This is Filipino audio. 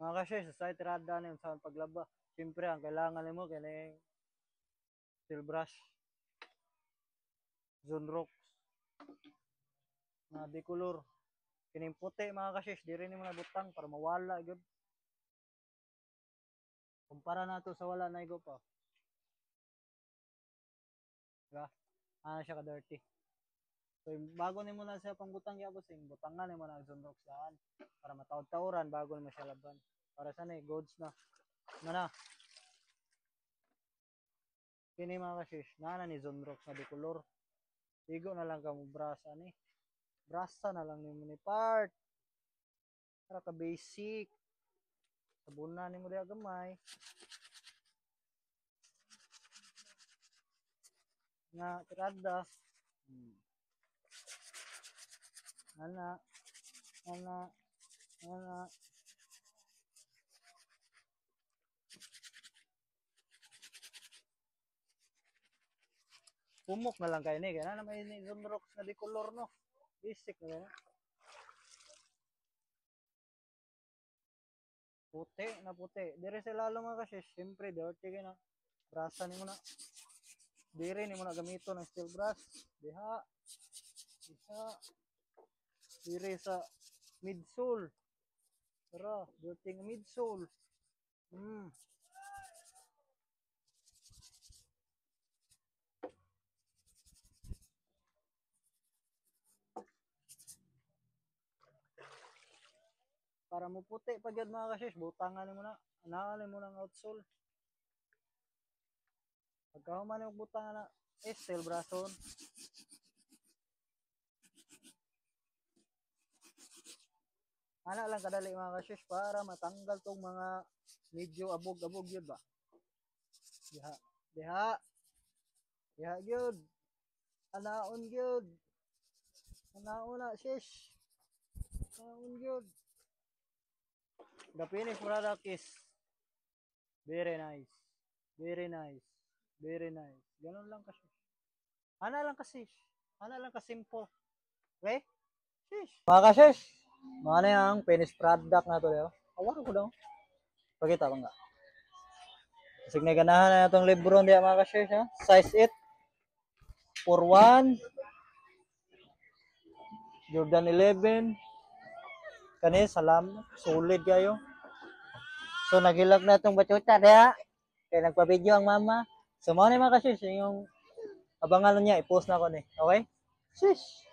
Mga kasi sa site tirada na sa paglaba. Siyempre ang kailangan nimo kini steel brush, Zonrox, na decolor. Kining puti mga kasis, diri nimo na butang para mawala gyud. Kumpara nato sa wala na igo pa. Diba? Ano siya ka dirty. So bago nimo na siya pangbutang gyapon sing butangan nimo na Zonrox daan para matawd-tawran bago nimo siya laban. Para sa goods na. Mana kini mga kasis, nana ni Zonrox na decolor. Igo na lang ka mo brasa ni. Brasa na lang nimo ni part. Para ka basic. Sabunan nimo diha gamay. Nga tirada. Ana, ana, ana. Pumok na lang kayo ni. Kaya na may Zonrox na di color no. Basic na kaya. Puti na puti. Dire sa lalo mga kasi, siyempre dirty kayo na. Brasa ni mo na. Dire ni mo na gamito ng steel brush. Diha. Diha. Dire sa midsole. Tara, dirty ng midsole. Para mo puti pag yun mga kasis, butangan mo na. Anaan mo ng outsole. Pagkahuman mo butangan na, steel brason. Ana lang kadali mga kasis para matanggal tong mga medyo abog-abog yun ba? Diha. Diha. Diha yun. Anaon yun. Anaon na sis. Anaon yun. The finished product is very nice. Very nice. Very nice. Ganun lang kasi. Ana lang kasi. Ana lang kasimple. Okay? Sis. Mga kasis. Mga na yung finished product na ito. Awar ko daw. Pakita ba nga? Kasi ganahan na itong libro niya mga kasis. Ha? Size 8. For 1. Jordan 11. Kani salam. Solid kayo. So nagilag na itong bachuta diha. Kaya nagpa-video ang mama. So mga na mga kasis. Yung abangan niya. I-post na ako ni. Okay? Sis.